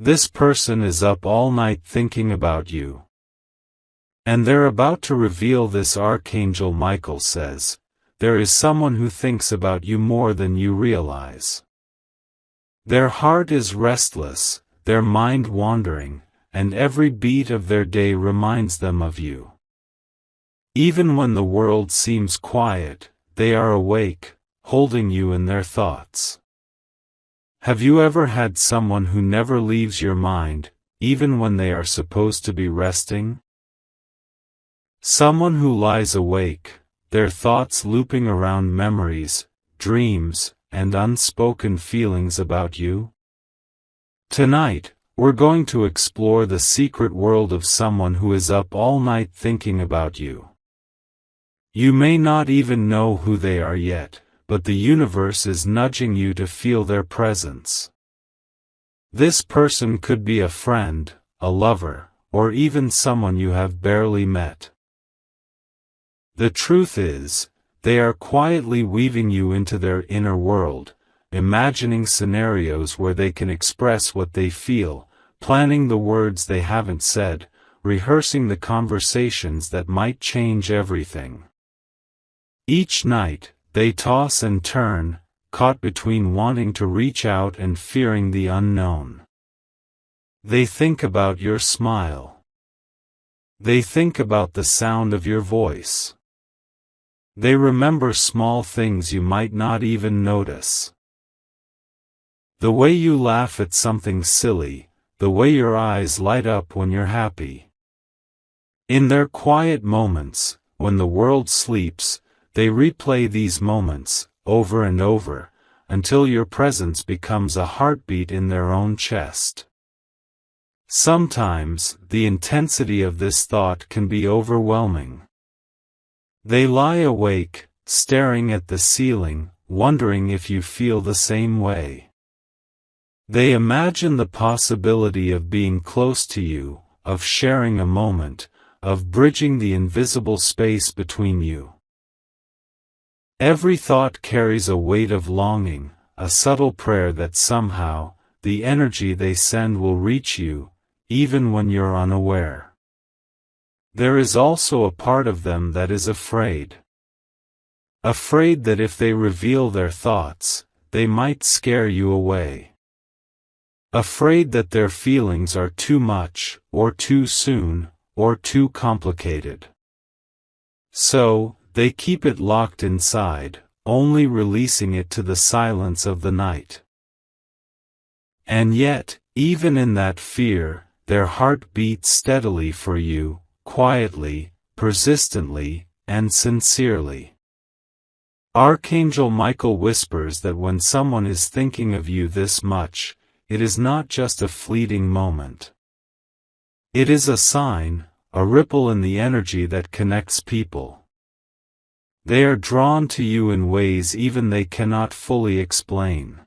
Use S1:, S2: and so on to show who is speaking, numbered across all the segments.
S1: This person is up all night thinking about you. And they're about to reveal this. Archangel Michael says, there is someone who thinks about you more than you realize. Their heart is restless, their mind wandering, and every beat of their day reminds them of you. Even when the world seems quiet, they are awake, holding you in their thoughts. Have you ever had someone who never leaves your mind, even when they are supposed to be resting? Someone who lies awake, their thoughts looping around memories, dreams, and unspoken feelings about you? Tonight, we're going to explore the secret world of someone who is up all night thinking about you. You may not even know who they are yet, but the universe is nudging you to feel their presence. This person could be a friend, a lover, or even someone you have barely met. The truth is, they are quietly weaving you into their inner world, imagining scenarios where they can express what they feel, planning the words they haven't said, rehearsing the conversations that might change everything. Each night, they toss and turn, caught between wanting to reach out and fearing the unknown. They think about your smile. They think about the sound of your voice. They remember small things you might not even notice. The way you laugh at something silly, the way your eyes light up when you're happy. In their quiet moments, when the world sleeps, they replay these moments, over and over, until your presence becomes a heartbeat in their own chest. Sometimes, the intensity of this thought can be overwhelming. They lie awake, staring at the ceiling, wondering if you feel the same way. They imagine the possibility of being close to you, of sharing a moment, of bridging the invisible space between you. Every thought carries a weight of longing, a subtle prayer that somehow, the energy they send will reach you, even when you're unaware. There is also a part of them that is afraid. Afraid that if they reveal their thoughts, they might scare you away. Afraid that their feelings are too much, or too soon, or too complicated. So, they keep it locked inside, only releasing it to the silence of the night. And yet, even in that fear, their heart beats steadily for you, quietly, persistently, and sincerely. Archangel Michael whispers that when someone is thinking of you this much, it is not just a fleeting moment. It is a sign, a ripple in the energy that connects people. They are drawn to you in ways even they cannot fully explain.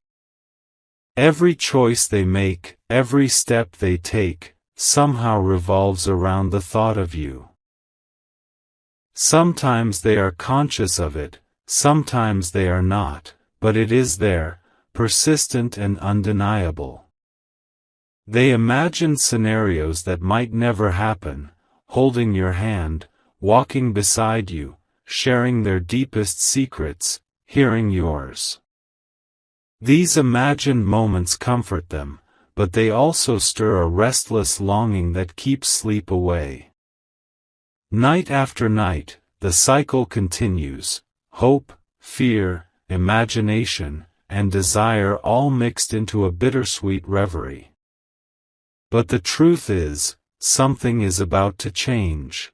S1: Every choice they make, every step they take, somehow revolves around the thought of you. Sometimes they are conscious of it, sometimes they are not, but it is there, persistent and undeniable. They imagine scenarios that might never happen, holding your hand, walking beside you, sharing their deepest secrets, hearing yours. These imagined moments comfort them, but they also stir a restless longing that keeps sleep away. Night after night, the cycle continues, hope, fear, imagination, and desire all mixed into a bittersweet reverie. But the truth is, something is about to change.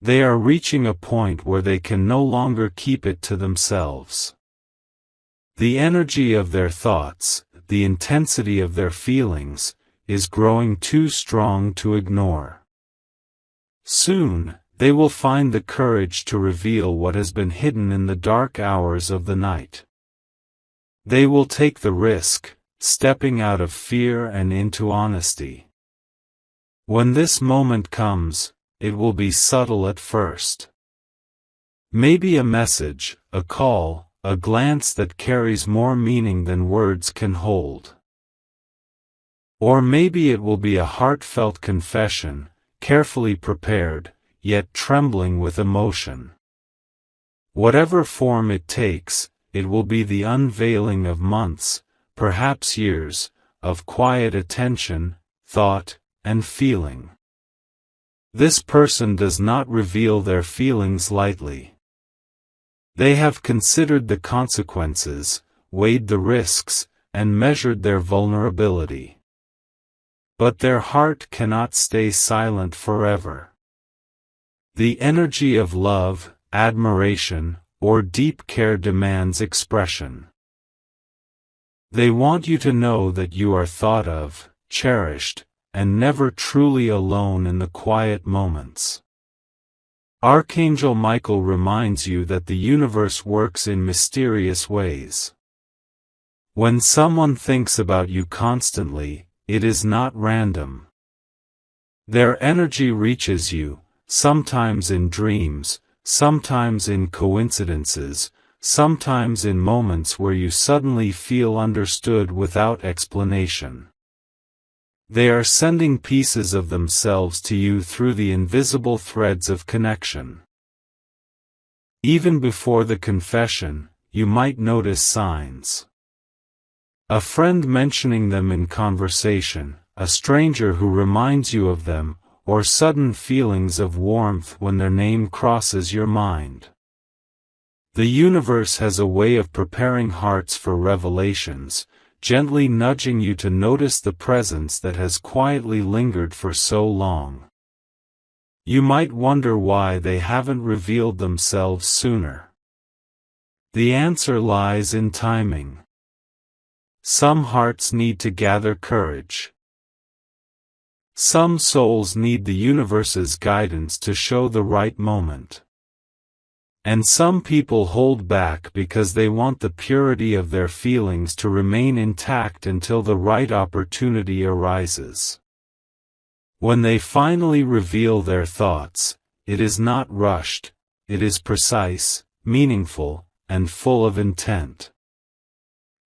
S1: They are reaching a point where they can no longer keep it to themselves. The energy of their thoughts, the intensity of their feelings, is growing too strong to ignore. Soon, they will find the courage to reveal what has been hidden in the dark hours of the night. They will take the risk, stepping out of fear and into honesty. When this moment comes, it will be subtle at first. Maybe a message, a call, a glance that carries more meaning than words can hold. Or maybe it will be a heartfelt confession, carefully prepared, yet trembling with emotion. Whatever form it takes, it will be the unveiling of months, perhaps years, of quiet attention, thought, and feeling. This person does not reveal their feelings lightly. They have considered the consequences, weighed the risks, and measured their vulnerability. But their heart cannot stay silent forever. The energy of love, admiration, or deep care demands expression. They want you to know that you are thought of, cherished, and never truly alone in the quiet moments. Archangel Michael reminds you that the universe works in mysterious ways. When someone thinks about you constantly, it is not random. Their energy reaches you, sometimes in dreams, sometimes in coincidences, sometimes in moments where you suddenly feel understood without explanation. They are sending pieces of themselves to you through the invisible threads of connection. Even before the confession, you might notice signs. A friend mentioning them in conversation, a stranger who reminds you of them, or sudden feelings of warmth when their name crosses your mind. The universe has a way of preparing hearts for revelations, gently nudging you to notice the presence that has quietly lingered for so long. You might wonder why they haven't revealed themselves sooner. The answer lies in timing. Some hearts need to gather courage. Some souls need the universe's guidance to show the right moment. And some people hold back because they want the purity of their feelings to remain intact until the right opportunity arises. When they finally reveal their thoughts, it is not rushed, it is precise, meaningful, and full of intent.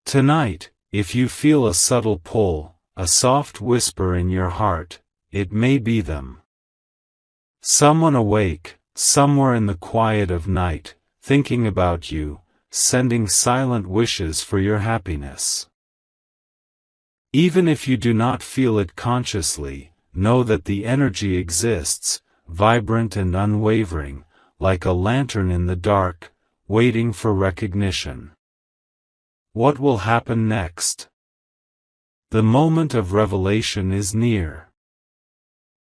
S1: Tonight, if you feel a subtle pull, a soft whisper in your heart, it may be them. Someone awake, somewhere in the quiet of night, thinking about you, sending silent wishes for your happiness. Even if you do not feel it consciously, know that the energy exists, vibrant and unwavering, like a lantern in the dark, waiting for recognition. What will happen next? The moment of revelation is near.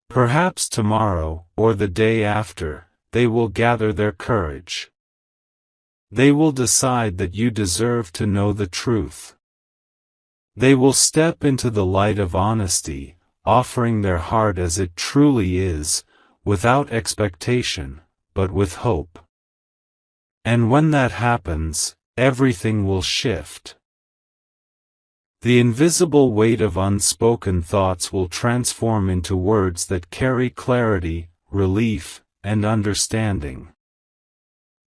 S1: Perhaps tomorrow, or the day after, they will gather their courage. They will decide that you deserve to know the truth. They will step into the light of honesty, offering their heart as it truly is, without expectation, but with hope. And when that happens, everything will shift. The invisible weight of unspoken thoughts will transform into words that carry clarity, relief, and understanding.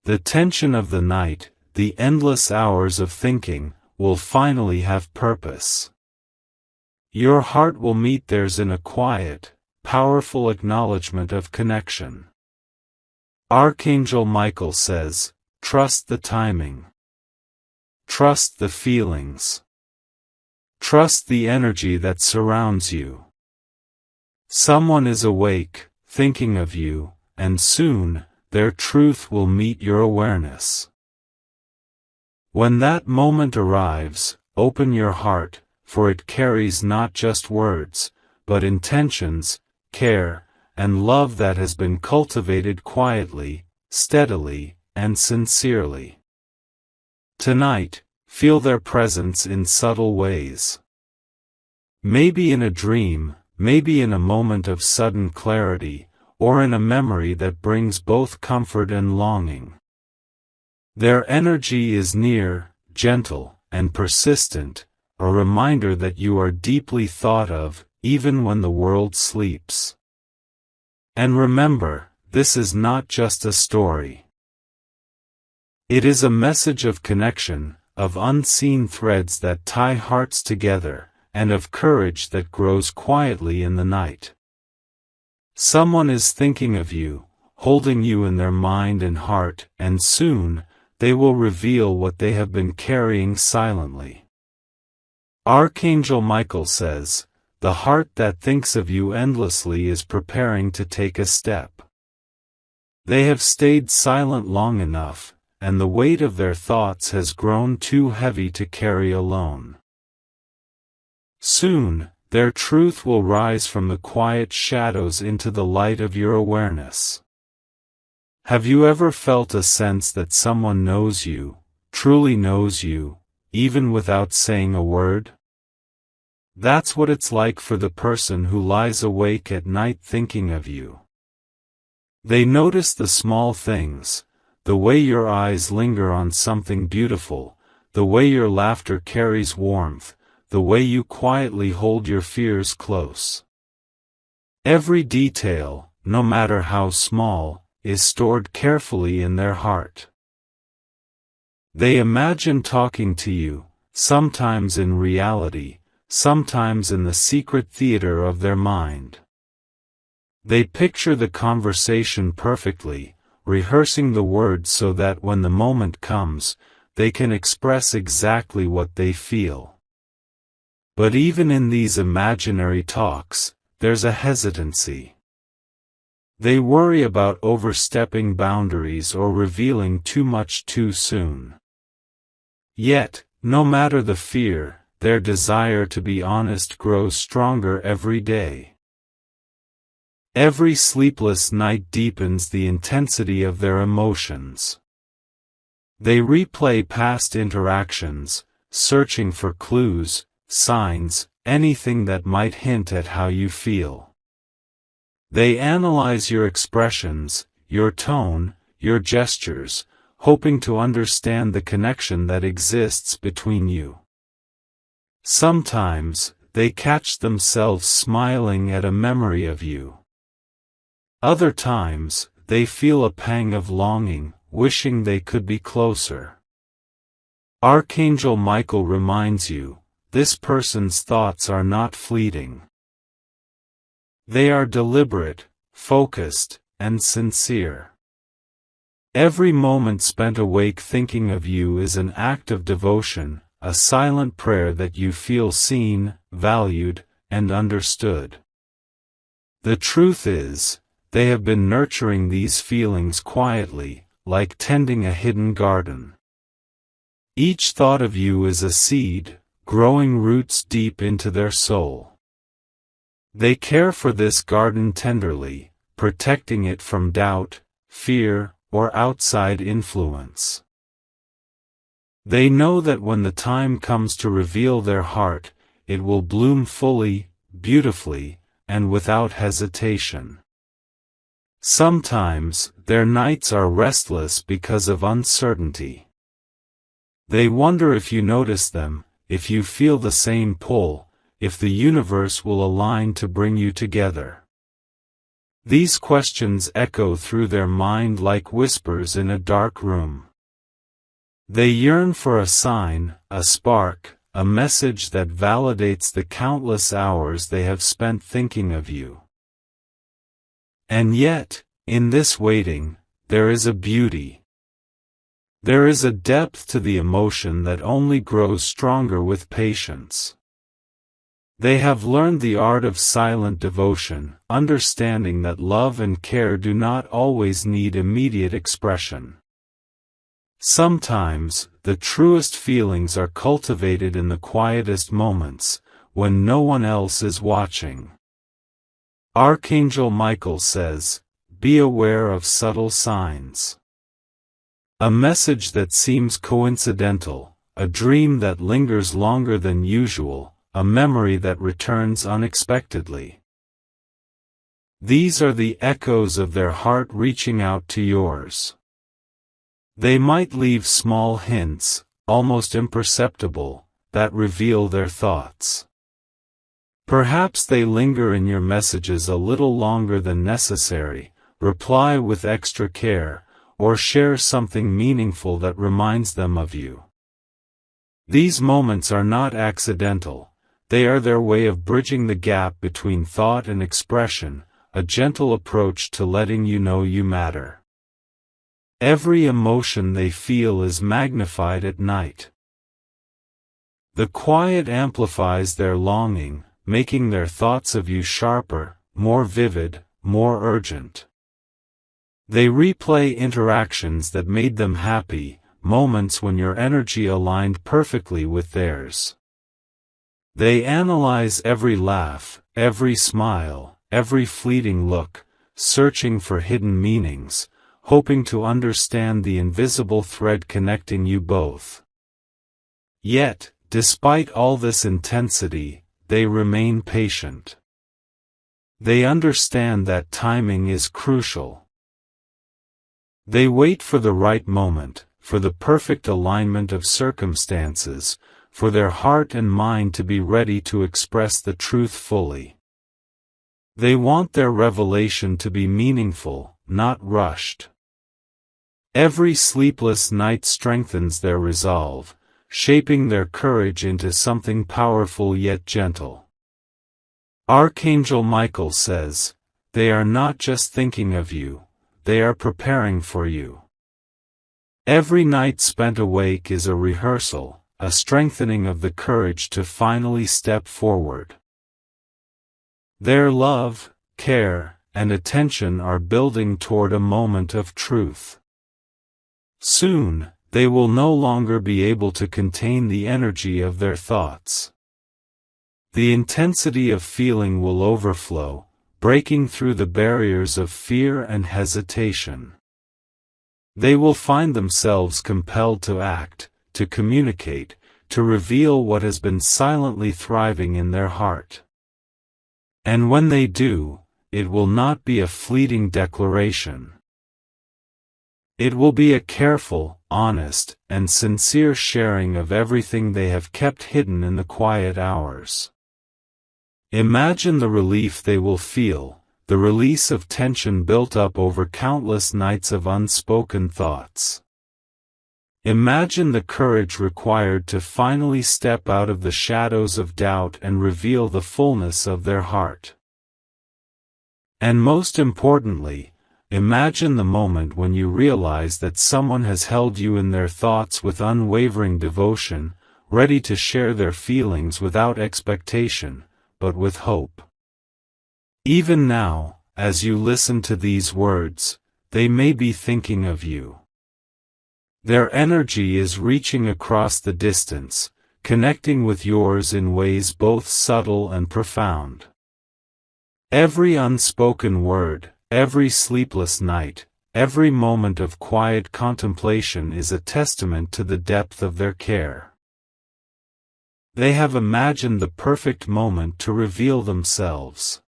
S1: The tension of the night, the endless hours of thinking, will finally have purpose. Your heart will meet theirs in a quiet, powerful acknowledgement of connection. Archangel Michael says, trust the timing. Trust the feelings. Trust the energy that surrounds you. Someone is awake, thinking of you, and soon, their truth will meet your awareness. When that moment arrives, open your heart, for it carries not just words, but intentions, care, and love that has been cultivated quietly, steadily, and sincerely. Tonight, feel their presence in subtle ways. Maybe in a dream, maybe in a moment of sudden clarity, or in a memory that brings both comfort and longing. Their energy is near, gentle, and persistent, a reminder that you are deeply thought of, even when the world sleeps. And remember, this is not just a story. It is a message of connection, of unseen threads that tie hearts together, and of courage that grows quietly in the night. Someone is thinking of you, holding you in their mind and heart, and soon, they will reveal what they have been carrying silently. Archangel Michael says, "The heart that thinks of you endlessly is preparing to take a step." They have stayed silent long enough, and the weight of their thoughts has grown too heavy to carry alone. Soon, their truth will rise from the quiet shadows into the light of your awareness. Have you ever felt a sense that someone knows you, truly knows you, even without saying a word? That's what it's like for the person who lies awake at night thinking of you. They notice the small things, the way your eyes linger on something beautiful, the way your laughter carries warmth, the way you quietly hold your fears close. Every detail, no matter how small, is stored carefully in their heart. They imagine talking to you, sometimes in reality, sometimes in the secret theater of their mind. They picture the conversation perfectly, rehearsing the words so that when the moment comes, they can express exactly what they feel. But even in these imaginary talks, there's a hesitancy. They worry about overstepping boundaries or revealing too much too soon. Yet, no matter the fear, their desire to be honest grows stronger every day. Every sleepless night deepens the intensity of their emotions. They replay past interactions, searching for clues, signs, anything that might hint at how you feel. They analyze your expressions, your tone, your gestures, hoping to understand the connection that exists between you. Sometimes, they catch themselves smiling at a memory of you. Other times, they feel a pang of longing, wishing they could be closer. Archangel Michael reminds you, this person's thoughts are not fleeting. They are deliberate, focused, and sincere. Every moment spent awake thinking of you is an act of devotion, a silent prayer that you feel seen, valued, and understood. The truth is, they have been nurturing these feelings quietly, like tending a hidden garden. Each thought of you is a seed, growing roots deep into their soul. They care for this garden tenderly, protecting it from doubt, fear, or outside influence. They know that when the time comes to reveal their heart, it will bloom fully, beautifully, and without hesitation. Sometimes, their nights are restless because of uncertainty. They wonder if you notice them, if you feel the same pull, if the universe will align to bring you together. These questions echo through their mind like whispers in a dark room. They yearn for a sign, a spark, a message that validates the countless hours they have spent thinking of you. And yet, in this waiting, there is a beauty. There is a depth to the emotion that only grows stronger with patience. They have learned the art of silent devotion, understanding that love and care do not always need immediate expression. Sometimes, the truest feelings are cultivated in the quietest moments, when no one else is watching. Archangel Michael says, "Be aware of subtle signs." A message that seems coincidental, a dream that lingers longer than usual, a memory that returns unexpectedly. These are the echoes of their heart reaching out to yours. They might leave small hints, almost imperceptible, that reveal their thoughts. Perhaps they linger in your messages a little longer than necessary, reply with extra care, or share something meaningful that reminds them of you. These moments are not accidental, They are their way of bridging the gap between thought and expression, a gentle approach to letting you know you matter. Every emotion they feel is magnified at night. The quiet amplifies their longing, making their thoughts of you sharper, more vivid, more urgent. They replay interactions that made them happy, moments when your energy aligned perfectly with theirs. They analyze every laugh, every smile, every fleeting look, searching for hidden meanings, hoping to understand the invisible thread connecting you both. Yet, despite all this intensity, they remain patient. They understand that timing is crucial. They wait for the right moment, for the perfect alignment of circumstances, for their heart and mind to be ready to express the truth fully. They want their revelation to be meaningful, not rushed. Every sleepless night strengthens their resolve, shaping their courage into something powerful yet gentle. Archangel Michael says, "They are not just thinking of you, they are preparing for you." Every night spent awake is a rehearsal, a strengthening of the courage to finally step forward. Their love, care, and attention are building toward a moment of truth. Soon, they will no longer be able to contain the energy of their thoughts. The intensity of feeling will overflow, breaking through the barriers of fear and hesitation. They will find themselves compelled to act, to communicate, to reveal what has been silently thriving in their heart. And when they do, it will not be a fleeting declaration. It will be a careful, honest, and sincere sharing of everything they have kept hidden in the quiet hours. Imagine the relief they will feel, the release of tension built up over countless nights of unspoken thoughts. Imagine the courage required to finally step out of the shadows of doubt and reveal the fullness of their heart. And most importantly, imagine the moment when you realize that someone has held you in their thoughts with unwavering devotion, ready to share their feelings without expectation, but with hope. Even now, as you listen to these words, they may be thinking of you. Their energy is reaching across the distance, connecting with yours in ways both subtle and profound. Every unspoken word, every sleepless night, every moment of quiet contemplation is a testament to the depth of their care. They have imagined the perfect moment to reveal themselves.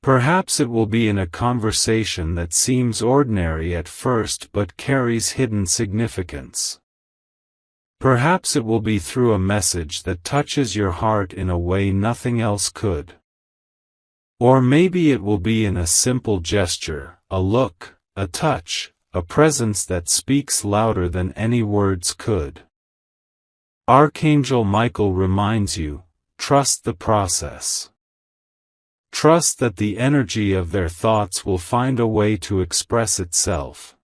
S1: Perhaps it will be in a conversation that seems ordinary at first but carries hidden significance. Perhaps it will be through a message that touches your heart in a way nothing else could. Or maybe it will be in a simple gesture, a look, a touch, a presence that speaks louder than any words could. Archangel Michael reminds you, trust the process. Trust that the energy of their thoughts will find a way to express itself.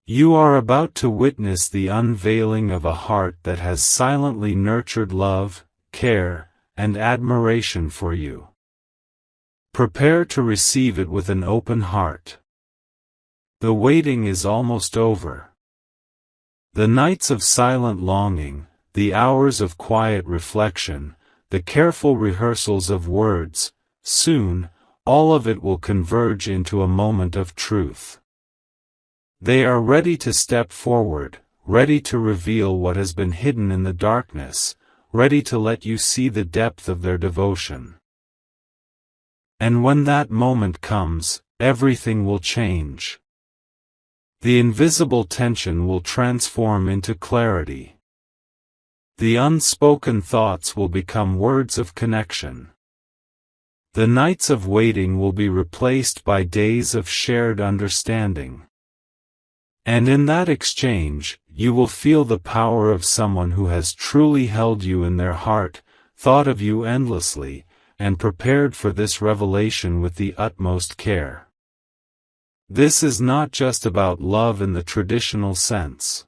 S1: You are about to witness the unveiling of a heart that has silently nurtured love, care, and admiration for you. Prepare to receive it with an open heart. The waiting is almost over. The nights of silent longing, the hours of quiet reflection, the careful rehearsals of words, soon, all of it will converge into a moment of truth. They are ready to step forward, ready to reveal what has been hidden in the darkness, ready to let you see the depth of their devotion. And when that moment comes, everything will change. The invisible tension will transform into clarity. The unspoken thoughts will become words of connection. The nights of waiting will be replaced by days of shared understanding. And in that exchange, you will feel the power of someone who has truly held you in their heart, thought of you endlessly, and prepared for this revelation with the utmost care. This is not just about love in the traditional sense.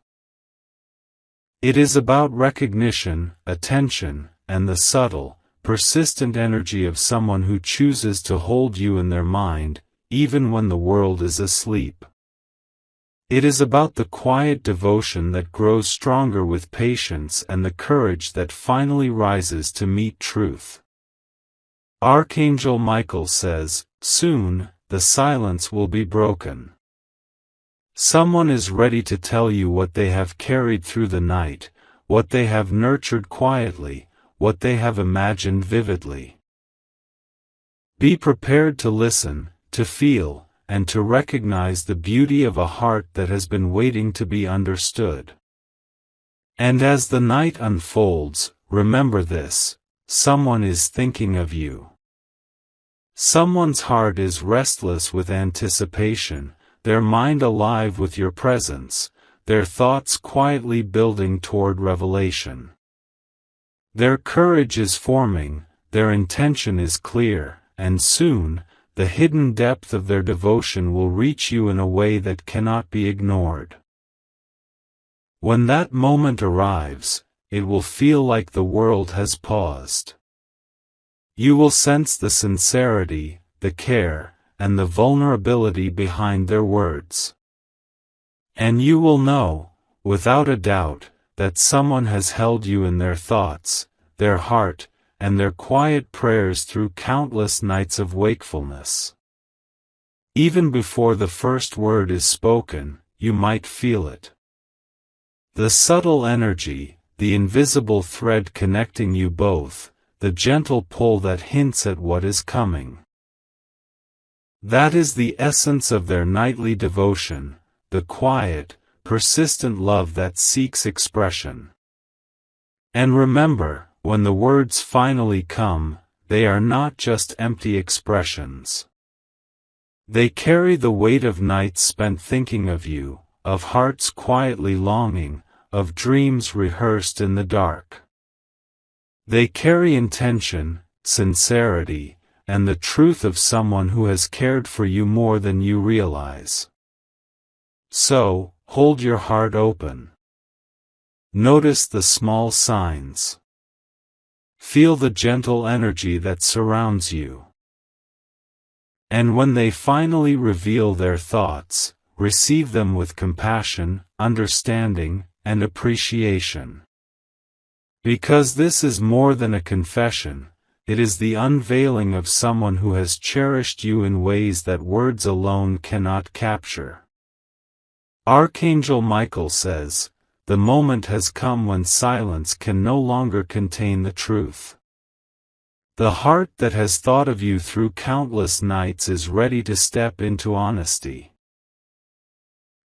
S1: It is about recognition, attention, and the subtle, persistent energy of someone who chooses to hold you in their mind, even when the world is asleep. It is about the quiet devotion that grows stronger with patience and the courage that finally rises to meet truth. Archangel Michael says, "Soon, the silence will be broken." Someone is ready to tell you what they have carried through the night, what they have nurtured quietly, what they have imagined vividly. Be prepared to listen, to feel, and to recognize the beauty of a heart that has been waiting to be understood. And as the night unfolds, remember this: someone is thinking of you. Someone's heart is restless with anticipation, their mind alive with your presence, their thoughts quietly building toward revelation. Their courage is forming, their intention is clear, and soon, the hidden depth of their devotion will reach you in a way that cannot be ignored. When that moment arrives, it will feel like the world has paused. You will sense the sincerity, the care, and the vulnerability behind their words. And you will know, without a doubt, that someone has held you in their thoughts, their heart, and their quiet prayers through countless nights of wakefulness. Even before the first word is spoken, you might feel it. The subtle energy, the invisible thread connecting you both, the gentle pull that hints at what is coming. That is the essence of their nightly devotion, the quiet, persistent love that seeks expression. And remember, when the words finally come, they are not just empty expressions. They carry the weight of nights spent thinking of you, of hearts quietly longing, of dreams rehearsed in the dark. They carry intention, sincerity, and the truth of someone who has cared for you more than you realize. So, hold your heart open. Notice the small signs. Feel the gentle energy that surrounds you. And when they finally reveal their thoughts, receive them with compassion, understanding, and appreciation. Because this is more than a confession, it is the unveiling of someone who has cherished you in ways that words alone cannot capture. Archangel Michael says, "The moment has come when silence can no longer contain the truth." The heart that has thought of you through countless nights is ready to step into honesty.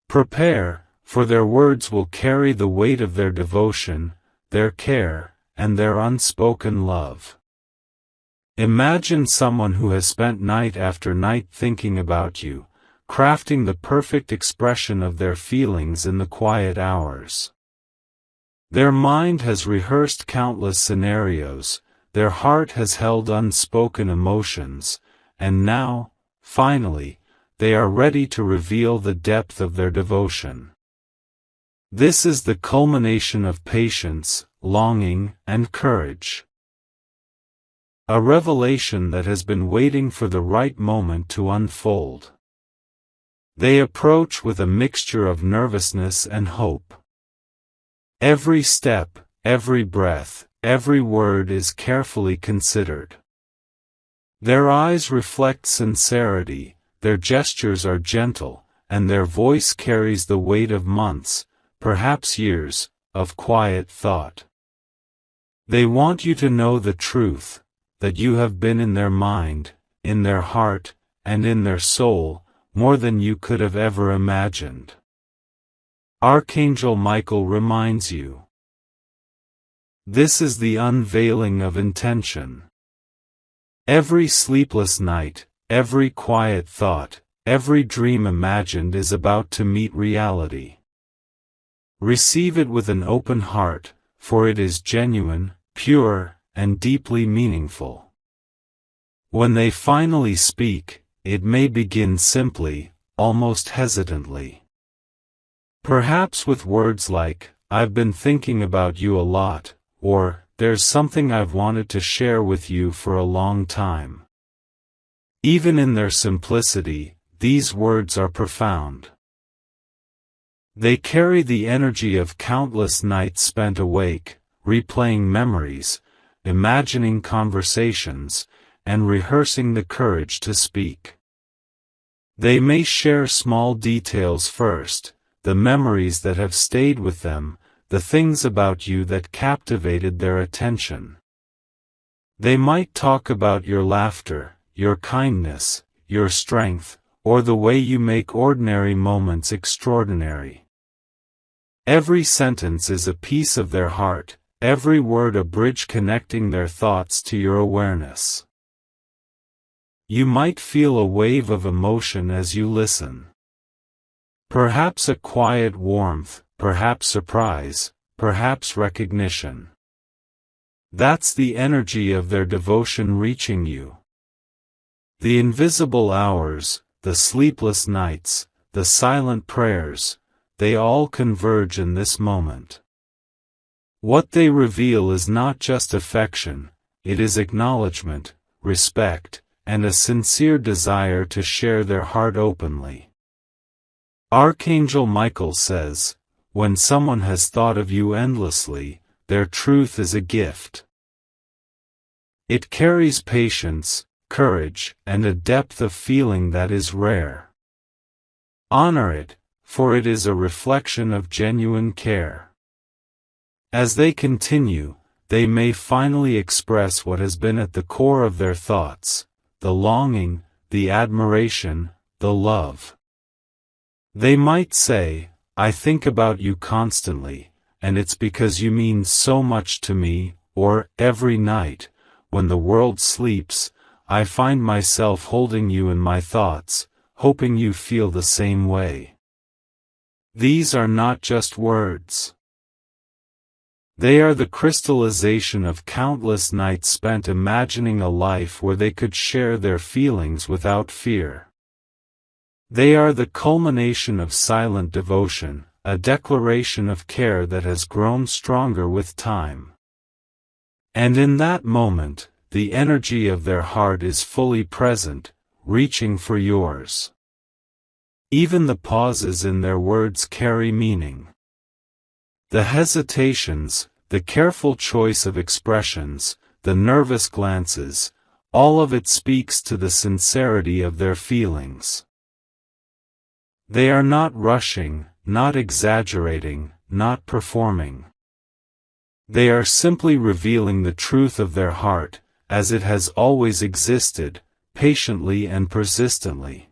S1: Prepare, for their words will carry the weight of their devotion, their care, and their unspoken love. Imagine someone who has spent night after night thinking about you, crafting the perfect expression of their feelings in the quiet hours. Their mind has rehearsed countless scenarios, their heart has held unspoken emotions, and now, finally, they are ready to reveal the depth of their devotion. This is the culmination of patience, longing, and courage. A revelation that has been waiting for the right moment to unfold. They approach with a mixture of nervousness and hope. Every step, every breath, every word is carefully considered. Their eyes reflect sincerity, their gestures are gentle, and their voice carries the weight of months, perhaps years, of quiet thought. They want you to know the truth, that you have been in their mind, in their heart, and in their soul, more than you could have ever imagined. Archangel Michael reminds you. This is the unveiling of intention. Every sleepless night, every quiet thought, every dream imagined is about to meet reality. Receive it with an open heart, for it is genuine, pure, and deeply meaningful. When they finally speak, it may begin simply, almost hesitantly. Perhaps with words like, "I've been thinking about you a lot," or, "There's something I've wanted to share with you for a long time." Even in their simplicity, these words are profound. They carry the energy of countless nights spent awake, replaying memories, imagining conversations, and rehearsing the courage to speak. They may share small details first, the memories that have stayed with them, the things about you that captivated their attention. They might talk about your laughter, your kindness, your strength, or the way you make ordinary moments extraordinary. Every sentence is a piece of their heart, every word a bridge connecting their thoughts to your awareness. You might feel a wave of emotion as you listen. Perhaps a quiet warmth, perhaps surprise, perhaps recognition. That's the energy of their devotion reaching you. The invisible hours, the sleepless nights, the silent prayers, they all converge in this moment. What they reveal is not just affection, it is acknowledgement, respect, and a sincere desire to share their heart openly. Archangel Michael says, "When someone has thought of you endlessly, their truth is a gift." It carries patience, courage, and a depth of feeling that is rare. Honor it, for it is a reflection of genuine care. As they continue, they may finally express what has been at the core of their thoughts, the longing, the admiration, the love. They might say, "I think about you constantly, and it's because you mean so much to me," or, "Every night, when the world sleeps, I find myself holding you in my thoughts, hoping you feel the same way." These are not just words. They are the crystallization of countless nights spent imagining a life where they could share their feelings without fear. They are the culmination of silent devotion, a declaration of care that has grown stronger with time. And in that moment, the energy of their heart is fully present, reaching for yours. Even the pauses in their words carry meaning. The hesitations, the careful choice of expressions, the nervous glances, all of it speaks to the sincerity of their feelings. They are not rushing, not exaggerating, not performing. They are simply revealing the truth of their heart, as it has always existed, patiently and persistently.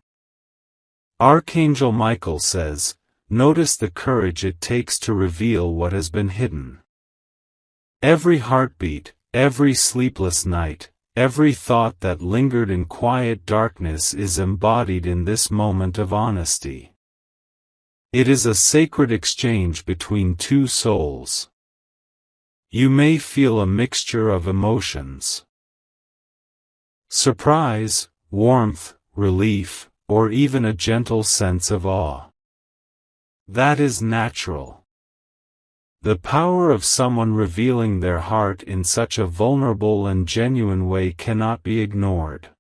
S1: Archangel Michael says, "Notice the courage it takes to reveal what has been hidden." Every heartbeat, every sleepless night, every thought that lingered in quiet darkness is embodied in this moment of honesty. It is a sacred exchange between two souls. You may feel a mixture of emotions. Surprise, warmth, relief, or even a gentle sense of awe. That is natural. The power of someone revealing their heart in such a vulnerable and genuine way cannot be ignored.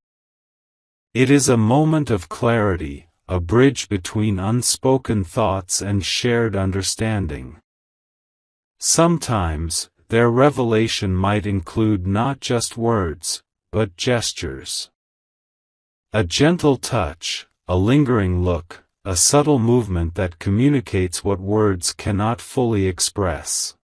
S1: It is a moment of clarity, a bridge between unspoken thoughts and shared understanding. Sometimes, their revelation might include not just words, but gestures. A gentle touch, a lingering look, a subtle movement that communicates what words cannot fully express.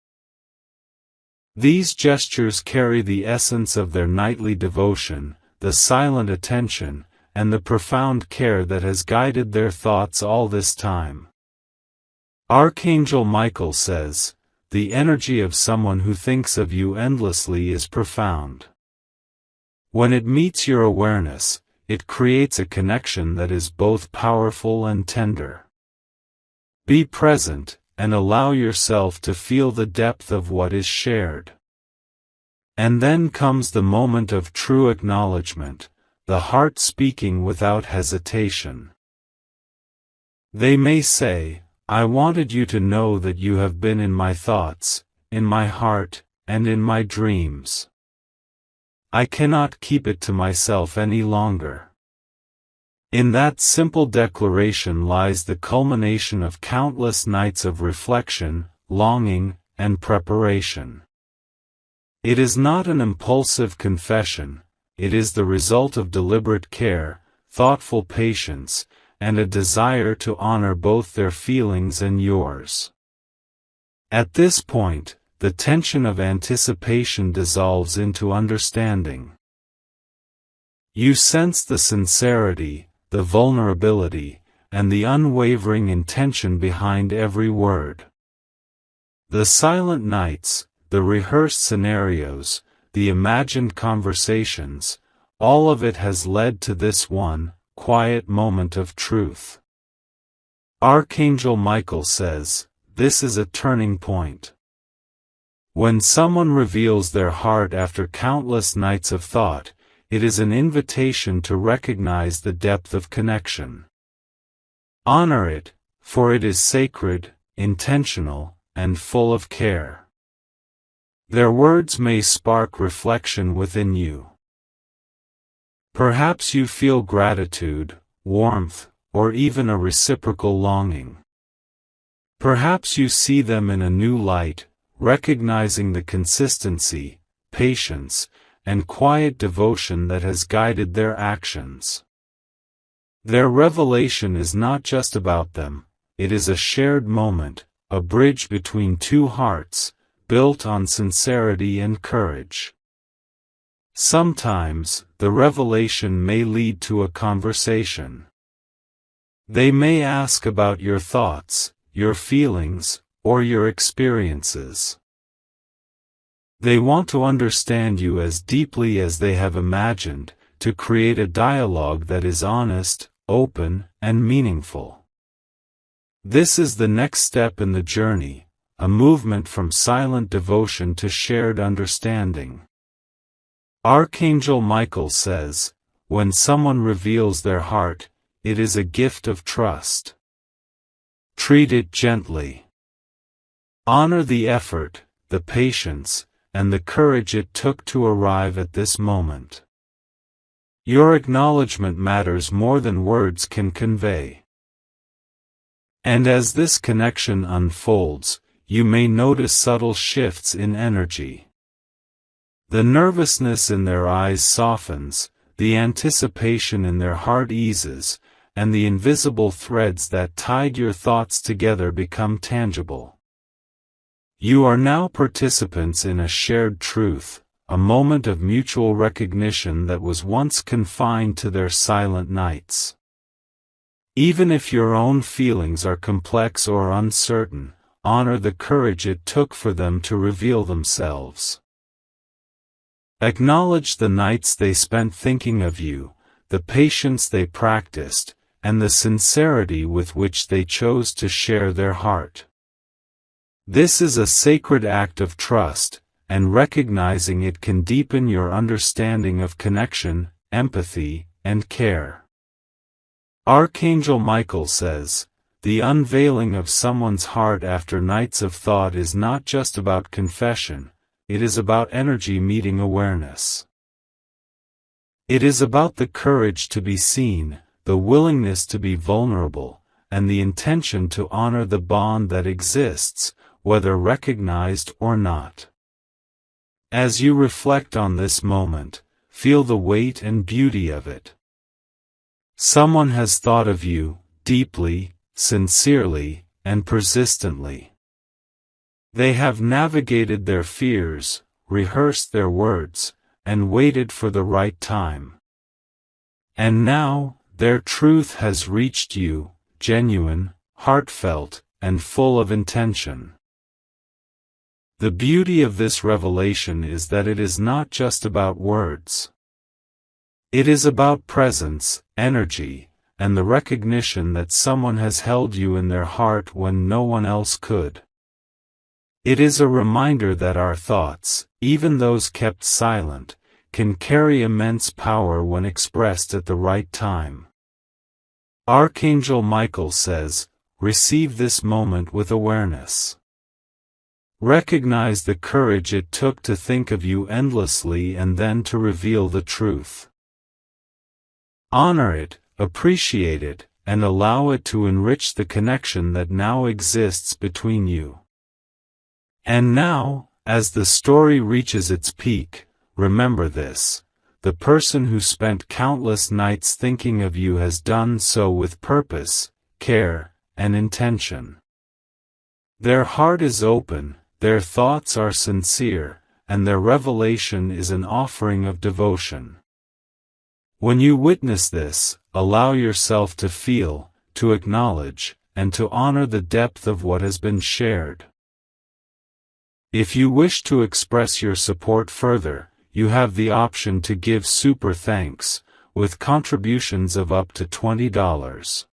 S1: These gestures carry the essence of their nightly devotion, the silent attention, and the profound care that has guided their thoughts all this time. Archangel Michael says, "The energy of someone who thinks of you endlessly is profound. When it meets your awareness, it creates a connection that is both powerful and tender. Be present, and allow yourself to feel the depth of what is shared. And then comes the moment of true acknowledgement, the heart speaking without hesitation. They may say, "I wanted you to know that you have been in my thoughts, in my heart, and in my dreams. I cannot keep it to myself any longer." In that simple declaration lies the culmination of countless nights of reflection, longing, and preparation. It is not an impulsive confession, it is the result of deliberate care, thoughtful patience, and a desire to honor both their feelings and yours. At this point, the tension of anticipation dissolves into understanding. You sense the sincerity, the vulnerability, and the unwavering intention behind every word. The silent nights, the rehearsed scenarios, the imagined conversations, all of it has led to this one, quiet moment of truth. Archangel Michael says, this is a turning point. When someone reveals their heart after countless nights of thought, it is an invitation to recognize the depth of connection. Honor it, for it is sacred, intentional, and full of care. Their words may spark reflection within you. Perhaps you feel gratitude, warmth, or even a reciprocal longing. Perhaps you see them in a new light, recognizing the consistency, patience, and quiet devotion that has guided their actions. Their revelation is not just about them, it is a shared moment, a bridge between two hearts, built on sincerity and courage. Sometimes, the revelation may lead to a conversation. They may ask about your thoughts, your feelings, or your experiences. They want to understand you as deeply as they have imagined, to create a dialogue that is honest, open, and meaningful. This is the next step in the journey, a movement from silent devotion to shared understanding. Archangel Michael says, when someone reveals their heart, it is a gift of trust. Treat it gently. Honor the effort, the patience, and the courage it took to arrive at this moment. Your acknowledgement matters more than words can convey. And as this connection unfolds, you may notice subtle shifts in energy. The nervousness in their eyes softens, the anticipation in their heart eases, and the invisible threads that tied your thoughts together become tangible. You are now participants in a shared truth, a moment of mutual recognition that was once confined to their silent nights. Even if your own feelings are complex or uncertain, honor the courage it took for them to reveal themselves. Acknowledge the nights they spent thinking of you, the patience they practiced, and the sincerity with which they chose to share their heart. This is a sacred act of trust, and recognizing it can deepen your understanding of connection, empathy, and care. Archangel Michael says, the unveiling of someone's heart after nights of thought is not just about confession, it is about energy meeting awareness. It is about the courage to be seen, the willingness to be vulnerable, and the intention to honor the bond that exists, whether recognized or not. As you reflect on this moment, feel the weight and beauty of it. Someone has thought of you, deeply, sincerely, and persistently. They have navigated their fears, rehearsed their words, and waited for the right time. And now, their truth has reached you, genuine, heartfelt, and full of intention. The beauty of this revelation is that it is not just about words. It is about presence, energy, and the recognition that someone has held you in their heart when no one else could. It is a reminder that our thoughts, even those kept silent, can carry immense power when expressed at the right time. Archangel Michael says, "Receive this moment with awareness. Recognize the courage it took to think of you endlessly and then to reveal the truth. Honor it, appreciate it, and allow it to enrich the connection that now exists between you." And now, as the story reaches its peak, remember this: the person who spent countless nights thinking of you has done so with purpose, care, and intention. Their heart is open, their thoughts are sincere, and their revelation is an offering of devotion. When you witness this, allow yourself to feel, to acknowledge, and to honor the depth of what has been shared. If you wish to express your support further, you have the option to give super thanks, with contributions of up to $20.